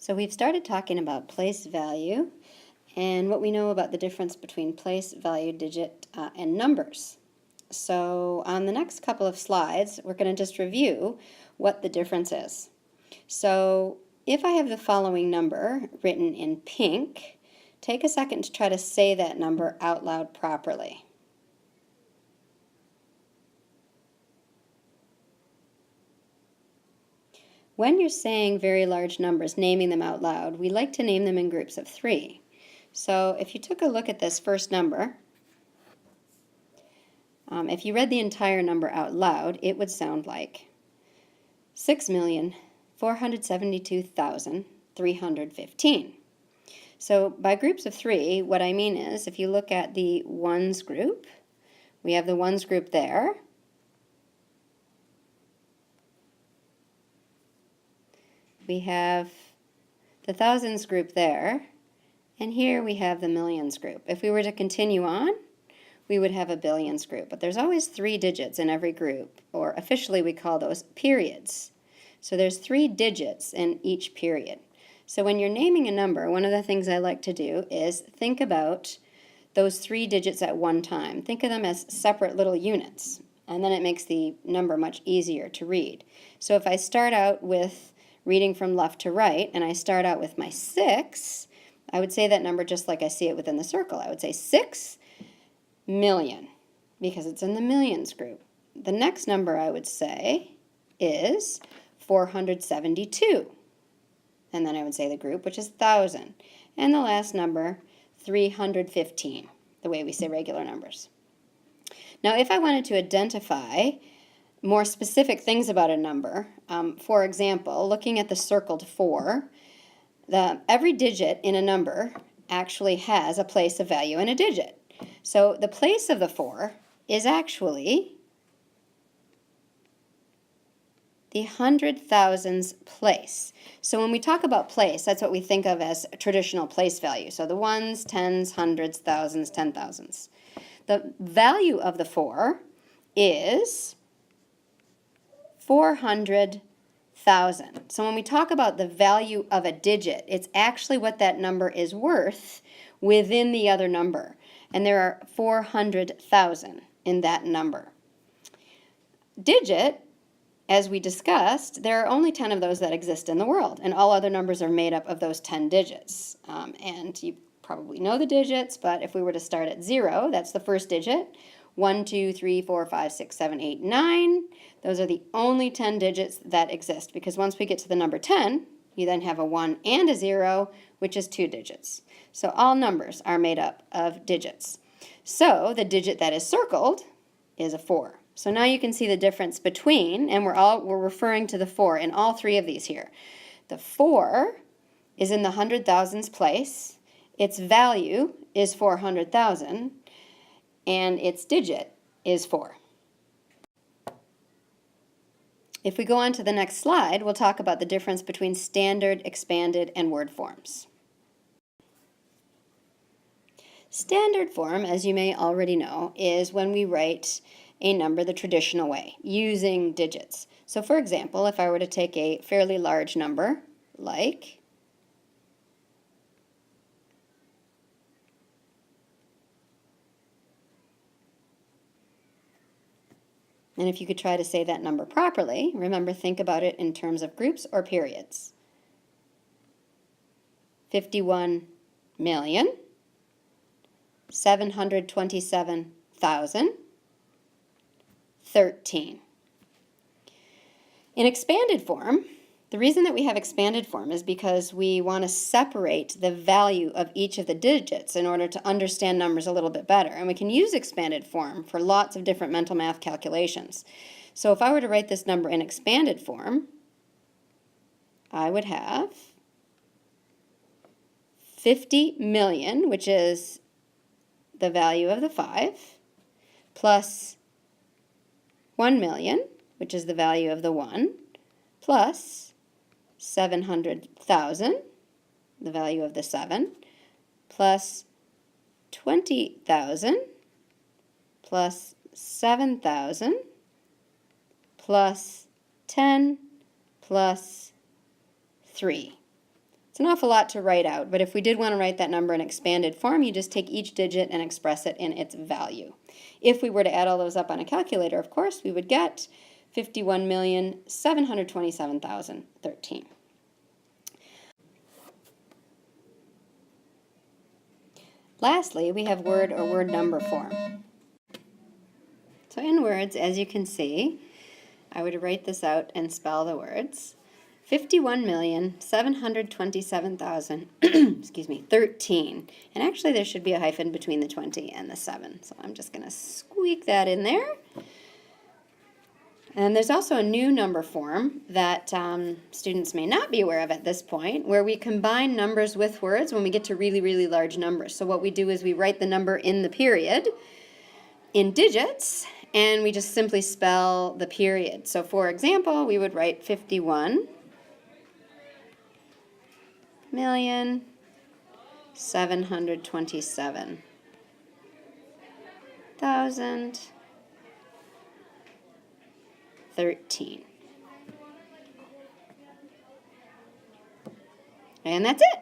So we've started talking about place value and what we know about the difference between place value, digit, and numbers. So on the next couple of slides, we're going to just review what the difference is. So if I have the following number written in pink, take a second to try to say that number out loud properly. When you're saying very large numbers, naming them out loud, we like to name them in groups of 3. So if you took a look at this first number, if you read the entire number out loud, it would sound like 6,472,315. So by groups of 3, what I mean is if you look at the ones group, we have the ones group there. We have the thousands group there, and here we have the millions group. If we were to continue on, we would have a billions group, but there's always 3 digits in every group, or officially we call those periods. So there's 3 digits in each period. So when you're naming a number, one of the things I like to do is think about those 3 digits at one time. Think of them as separate little units, and then it makes the number much easier to read. So if I start out with reading from left to right, and I start out with my 6, I would say that number just like I see it within the circle. I would say 6 million, because it's in the millions group. The next number I would say is 472, and then I would say the group, which is 1,000. And the last number, 315, the way we say regular numbers. Now, if I wanted to identify more specific things about a number, for example, looking at the circled 4, every digit in a number actually has a place of value and a digit. So the place of the 4 is actually the hundred thousands place. So when we talk about place, that's what we think of as traditional place value. So the ones, tens, hundreds, thousands, 10,000s. The value of the 4 is 400,000. So when we talk about the value of a digit, it's actually what that number is worth within the other number. And there are 400,000 in that number. Digit, as we discussed, there are only 10 of those that exist in the world, and all other numbers are made up of those 10 digits. And you probably know the digits, but if we were to start at 0, that's the first digit. 1, 2, 3, 4, 5, 6, 7, 8, 9. Those are the only 10 digits that exist, because once we get to the number 10, you then have a 1 and a 0, which is 2 digits. So all numbers are made up of digits. So the digit that is circled is a 4. So now you can see the difference between, and we're referring to the 4 in all 3 of these here. The 4 is in the hundred thousands place. Its value is 400,000, and its digit is 4. If we go on to the next slide, we'll talk about the difference between standard, expanded, and word forms. Standard form, as you may already know, is when we write a number the traditional way, using digits. So for example, if I were to take a fairly large number, like and if you could try to say that number properly, remember, think about it in terms of groups or periods. 51,727,013. In expanded form, the reason that we have expanded form is because we want to separate the value of each of the digits in order to understand numbers a little bit better. And we can use expanded form for lots of different mental math calculations. So if I were to write this number in expanded form, I would have 50 million, which is the value of the 5, plus 1 million, which is the value of the 1, plus 700,000, the value of the 7, plus 20,000, plus 7,000, plus 10, plus 3. It's an awful lot to write out, but if we did want to write that number in expanded form, you just take each digit and express it in its value. If we were to add all those up on a calculator, of course, we would get 51,727,013. Lastly, we have word or word number form. So in words, as you can see, I would write this out and spell the words. 51,727,000, excuse me, 13. And actually there should be a hyphen between the 20 and the 7. So I'm just going to squeak that in there. And there's also a new number form that students may not be aware of at this point, where we combine numbers with words when we get to really, really large numbers. So what we do is we write the number in the period in digits, and we just simply spell the period. So for example, we would write 51,727,013. And that's it.